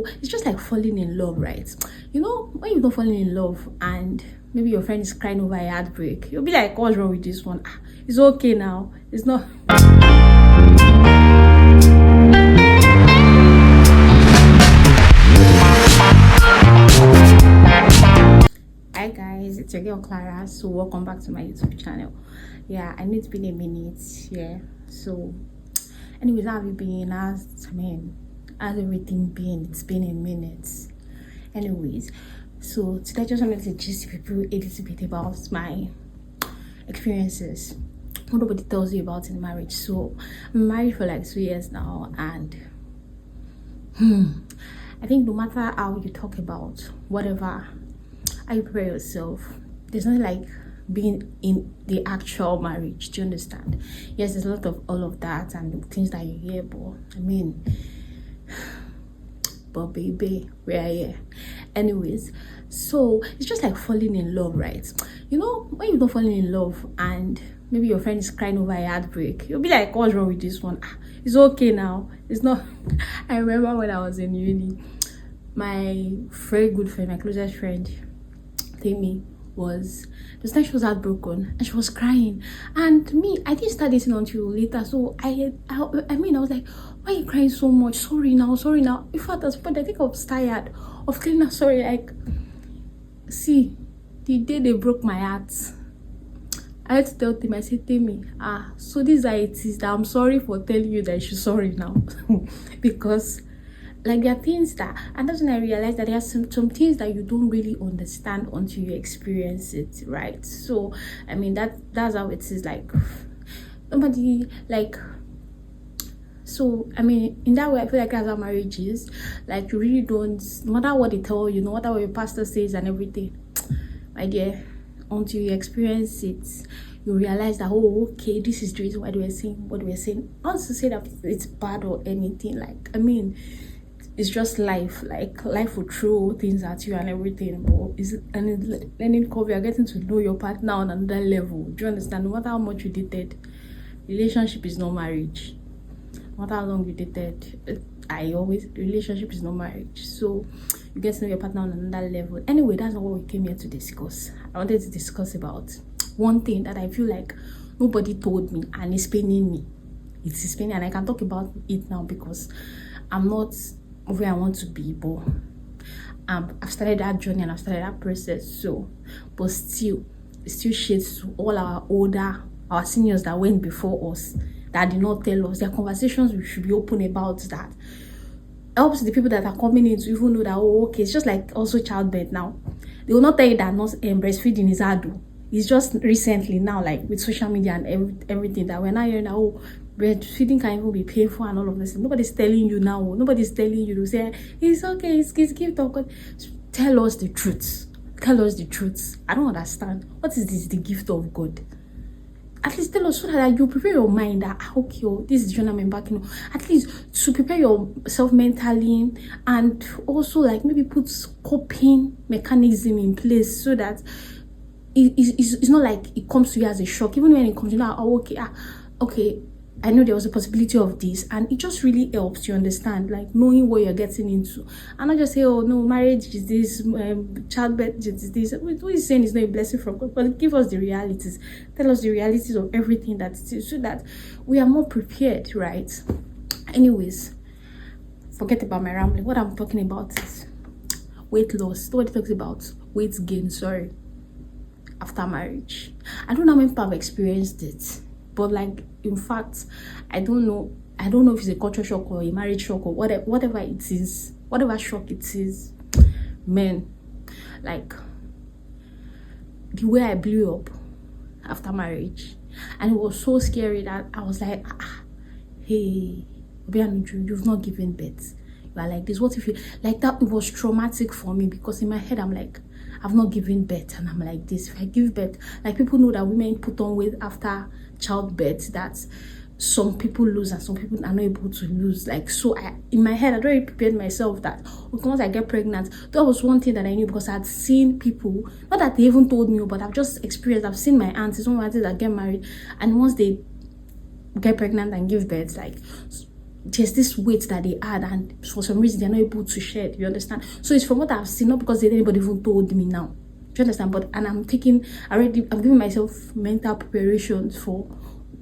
It's just like falling in love, right? You know, when you're not falling in love and maybe your friend is crying over a heartbreak, you'll be like, what's wrong with this one? Ah, it's okay now. It's not. Hi guys, it's your girl Clara. So welcome back to my YouTube channel. Yeah, I know it's been a minute. Yeah. So anyways, how have you been? How's everything been? It's been a minute. Anyways, so today I just wanted to just people a little bit about my experiences. What nobody tells you about in marriage. So I'm married for like 2 years now, and I think no matter how you talk about whatever, how you prepare yourself, there's nothing like being in the actual marriage. Do you understand? Yes, there's a lot of all of that and things that you hear, but but baby, we're here. Anyways, so it's just like falling in love, right? You know, when you're not falling in love and maybe your friend is crying over a heartbreak, you'll be like, what's wrong with this one? Ah, it's okay now. It's not. I remember when I was in uni, my very good friend, my closest friend, Tammy, was the time she was heartbroken and she was crying, and me, I didn't start dating until later. So I was like, why are you crying so much? Sorry now. In fact, at this point I think I was tired of telling her sorry. Like, see, the day they broke my heart, I had to tell them, I said, Tammy, so this is how it is, that I'm sorry for telling you that she's sorry now. Because like there are things that, and that's when I realized that there are some things that you don't really understand until you experience it, right? So that's how it is. Like nobody like, so in that way I feel like that's how marriage is. Like you really don't, no matter what they tell you, no matter what your pastor says and everything, my dear, until you experience it, you realize that, oh, okay, this is the reason why they were saying what they were saying. Not to say that it's bad or anything. Like it's just life. Like life will throw things at you and everything, but learning curve. You're getting to know your partner on another level. Do you understand? No matter how much you dated, relationship is not marriage. No matter how long you dated, relationship is not marriage. So you get to know your partner on another level. Anyway, that's not what we came here to discuss. I wanted to discuss about one thing that I feel like nobody told me and it's paining me. It's paining, and I can talk about it now because I'm not where I want to be, but I've started that journey and I've started that process. So, but still, it still shades to all our seniors that went before us, that did not tell us. There are conversations we should be open about that helps the people that are coming in to even know that, oh, okay, it's just like also childbirth now. They will not tell you that not breastfeeding is hard. It's just recently now, like with social media and everything, that we're now hearing that, oh, breastfeeding can even be painful and all of this. Nobody's telling you now. Nobody's telling you to say it's okay, it's gift of God. Tell us the truth. Tell us the truth. I don't understand. What is this? The gift of God? At least tell us so that you prepare your mind that, okay, oh, this is Jonah embarking. At least to prepare yourself mentally, and also like maybe put coping mechanism in place so that it's not like it comes to you as a shock. Even when it comes, you know, oh, okay, I know there was a possibility of this, and it just really helps you understand, like knowing what you're getting into, and not just say, oh no, marriage is this, childbirth is this. What he's saying is not a blessing from God, but give us the realities. Tell us the realities of everything that it is, so that we are more prepared, right? Anyways, forget about my rambling. What I'm talking about is weight loss. Nobody talks about weight gain. Sorry, after marriage. I don't know how many people have experienced it. But like, in fact, I don't know if it's a culture shock or a marriage shock or whatever it is, whatever shock it is, man, like the way I blew up after marriage, and it was so scary that I was like, hey, Obianuju, you've not given birth. You are like this. What if you like that? It was traumatic for me because in my head I'm like, I've not given birth, and I'm like this. If I give birth, like people know that women put on weight after childbirth, that some people lose and some people are not able to lose. Like, so in my head, I'd already prepared myself that, okay, once I get pregnant, that was one thing that I knew because I'd seen people, not that they even told me, but I've just experienced. I've seen my aunts, some aunties that get married, and once they get pregnant and give birth, like there's this weight that they add, and for some reason they're not able to shed. You understand? So it's from what I've seen, not because anybody even told me now. Do you understand? But and I'm giving myself mental preparations for,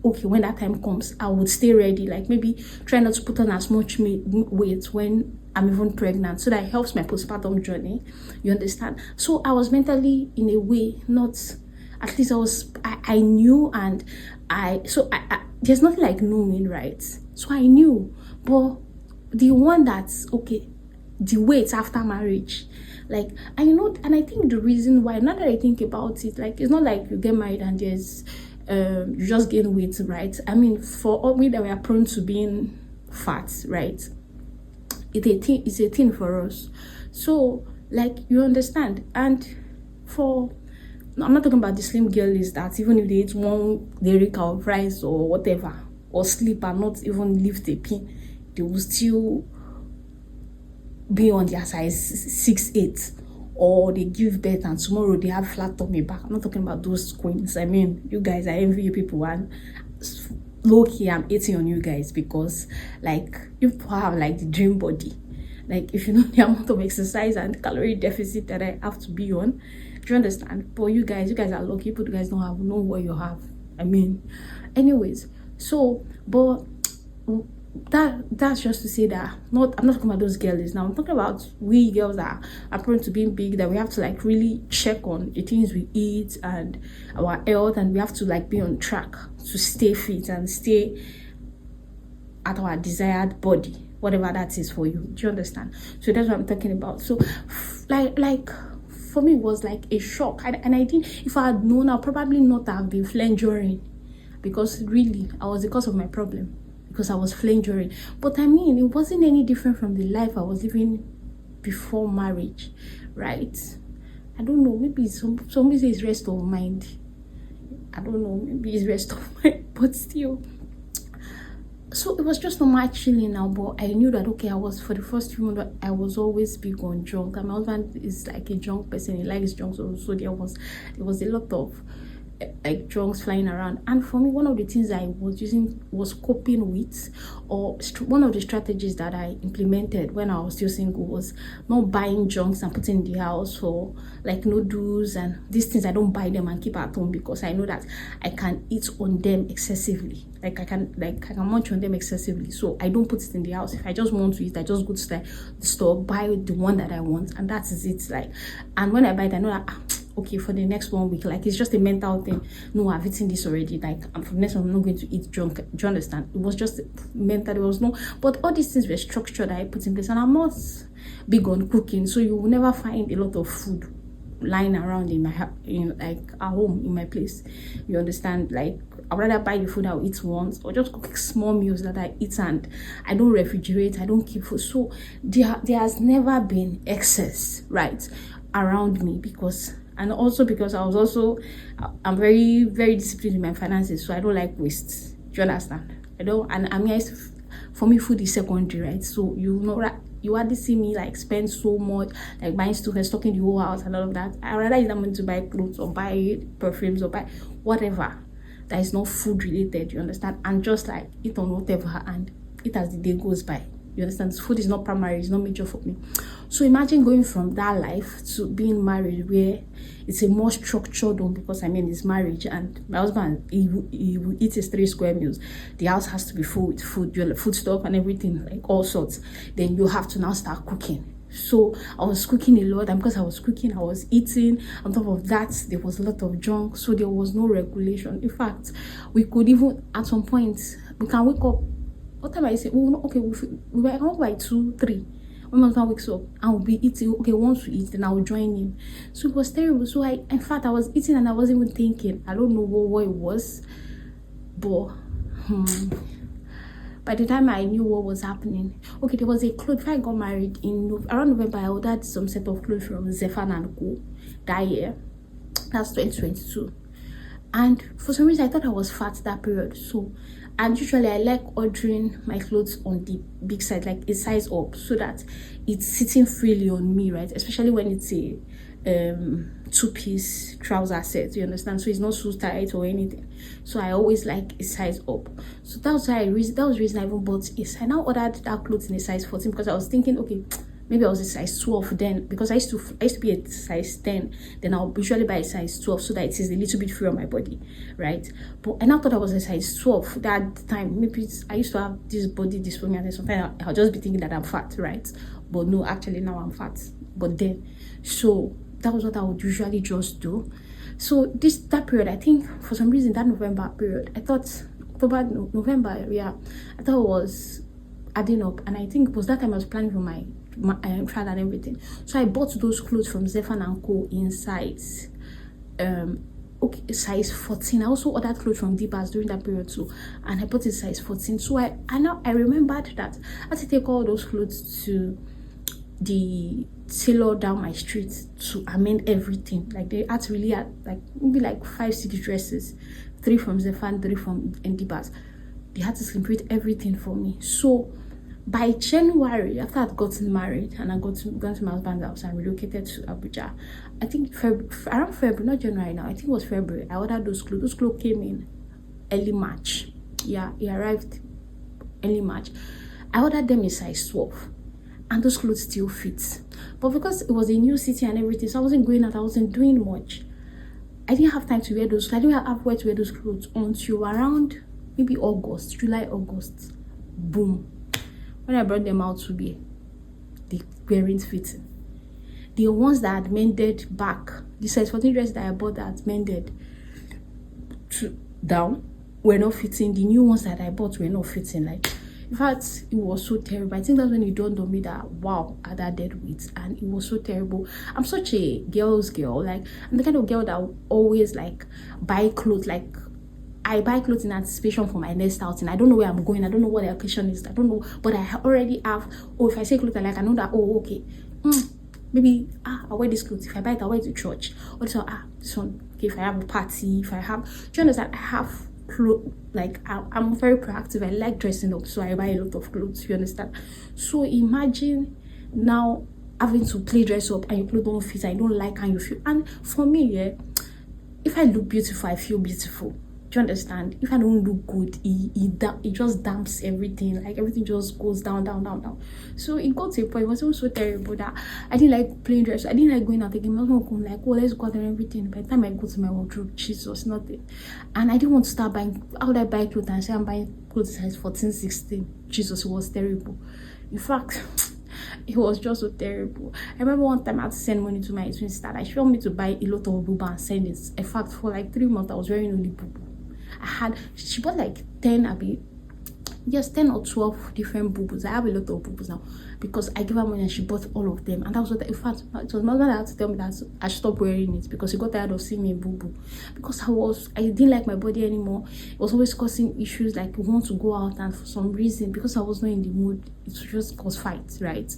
okay, when that time comes, I would stay ready. Like maybe try not to put on as much weight when I'm even pregnant, so that it helps my postpartum journey. You understand? So I was mentally, in a way, not, at least I knew, and I there's nothing like knowing, right? So I knew. But the one that's okay, the wait after marriage, like, and I think the reason why, now that I think about it, like, it's not like you get married and there's you just gain weight, right? I mean, for all we that we are prone to being fat, right? It's a thing for us. So, like, you understand. And for, I'm not talking about the slim girlies that even if they eat one derica of rice or whatever, or sleep and not even lift a pin, they will still be on their size 6'8", or they give birth and tomorrow they have flat tummy back. I'm not talking about those queens. I mean, you guys, I envy you people, and low-key I'm eating on you guys, because like, you have like the dream body. Like, if you know the amount of exercise and calorie deficit that I have to be on, do you understand? But you guys are lucky, but you guys don't know what you have. I mean, anyways, so, but that's just to say that I'm not talking about those girls now. I'm talking about we girls that are prone to being big, that we have to like really check on the things we eat and our health, and we have to like be on track to stay fit and stay at our desired body, whatever that is for you. Do you understand? So that's what I'm talking about. So like for me, it was like a shock, and I think if I had known, I'd probably not have been flanduring, because really I was the cause of my problem, because I was flanduring. But I mean, it wasn't any different from the life I was living before marriage, right? I don't know, maybe somebody says rest of mind. I don't know, maybe it's rest of mind, but still. So it was just normal chilling now, but I knew that, okay, I was, for the first few months, I was always big on junk, and my husband is like a junk person. He likes junk, so there was a lot of like drugs flying around. And for me, one of the things I was using was coping with, or one of the strategies that I implemented when I was still single, was not buying junks and putting in the house. For like noodles and these things, I don't buy them and keep at home, because I know that I can eat on them excessively. Like I can munch on them excessively, so I don't put it in the house. If I just want to eat, I just go to the store, buy the one that I want, and that is it. Like, and when I buy it, I know that okay, for the next 1 week, like, it's just a mental thing. No, I've eaten this already. Like, for the next one, I'm not going to eat junk. Do you understand? It was just mental. There was no, but all these things were structured that I put in place, and I'm not big on cooking, so you will never find a lot of food lying around in my like at home, in my place. You understand? Like, I'd rather buy the food I'll eat once, or just cook small meals that I eat, and I don't refrigerate, I don't keep food. So there has never been excess, right, around me, because, and also because I'm very, very disciplined in my finances, so I don't like waste. Do you understand? I don't, and I mean, for me, food is secondary, right? So you know that you hardly see me like spend so much, like buying stuff and stocking the whole house and all of that. I rather use that money to buy clothes, or buy perfumes, or buy whatever that is not food related. You understand? And just like eat on whatever, and eat as the day goes by. You understand? Food is not primary, it's not major for me. So imagine going from that life to being married, where it's a more structured one, because I mean, it's marriage, and my husband, he will eat his 3 square meals. The house has to be full with food, food stuff and everything, like all sorts. Then you have to now start cooking. So I was cooking a lot, and because I was cooking, I was eating. On top of that, there was a lot of junk, so there was no regulation. In fact, we could even, at some point, we can wake up. What time I say, oh, okay, we were out by 2, 3. When my husband wakes up, I will be eating. Okay, once we eat, then I will join him. So it was terrible. So in fact, I was eating and I wasn't even thinking. I don't know what it was, but by the time I knew what was happening, okay, there was a clothes. If I got married around November, I ordered some set of clothes from Zefan and Co. that year. That's 2022. And for some reason, I thought I was fat that period. So, and usually I like ordering my clothes on the big side, like a size up, so that it's sitting freely on me, right? Especially when it's a two-piece trouser set, you understand, so it's not so tight or anything. So I always like a size up. So that was the reason I even bought it. I now ordered that clothes in a size 14 because I was thinking, okay, maybe I was a size 12 then, because I used to be a size 10. Then I'll usually buy a size 12 so that it is a little bit free on my body, right? But I now thought I was a size 12 that time. Maybe I used to have this body dysphoria, and sometimes I'll just be thinking that I'm fat, right? But no, actually now I'm fat. But then, so that was what I would usually just do. So that period, I think for some reason that November period, I thought November, yeah, I thought it was adding up, and I think it was that time I was planning for my trial and everything. So I bought those clothes from Zephan and Co in size size 14. I also ordered clothes from Deepers during that period too, and I bought it size 14. So I remembered that I had to take all those clothes to the tailor down my street to amend everything. Like they had to really add like maybe like 5-6 dresses, 3 from Zephan, 3 from Deepers. They had to complete everything for me. So by January, after I'd gotten married and I gone to my husband's house and relocated to Abuja, I think around February, not January now, I think it was February, I ordered those clothes. Those clothes came in early March. Yeah, it arrived early March. I ordered them in size 12. And those clothes still fit. But because it was a new city and everything, so I wasn't going out, I wasn't doing much. I didn't have time to wear those. I didn't have where to wear those clothes until around maybe August, July, August. Boom. When I brought them out to be, they weren't fitting. The ones that had mended back, the size 14 dress that I bought that mended down were not fitting. The new ones that I bought were not fitting. Like, in fact, it was so terrible. I think that's when it dawned on me that wow, I had dead weight, and it was so terrible. I'm such a girl's girl. Like, I'm the kind of girl that will always like buy clothes. Like, I buy clothes in anticipation for my next outing. I don't know where I'm going. I don't know what the occasion is. I don't know, but I already have. Oh, if I say clothes I like, I know that. Oh, okay. Maybe I'll wear this clothes. If I buy it, I'll wear it to church. Also, this one. Okay, if I have a party, if I have, do you understand? I have clothes. Like I'm very proactive. I like dressing up, so I buy a lot of clothes. You understand? So imagine now having to play dress up and your clothes don't fit, and you don't like and you feel. And for me, yeah, if I look beautiful, I feel beautiful. Do you understand? If I don't look good, it just damps everything. Like everything just goes down. So it got to a point. It was so terrible that I didn't like playing dress. I didn't like going out again. My husband would come like, oh, let's go out and everything. By the time I go to my wardrobe, Jesus, nothing. And I didn't want to start buying. How would I buy clothes and say I'm buying clothes size 14, 16? Jesus, it was terrible. In fact, it was just so terrible. I remember one time I had to send money to my twin sister. She wanted me to buy a lot of booba and send it. In fact, for like 3 months, I was wearing only booba. She bought like 10 or 12 different boo-boos. I have a lot of boo-boos now because I gave her money and she bought all of them. And that was what, in fact, it was my mother that had to tell me that I should stop wearing it because she got tired of seeing me boo-boo. Because I didn't like my body anymore. It was always causing issues, like we want to go out, and for some reason, because I was not in the mood, it would just cause fights, right?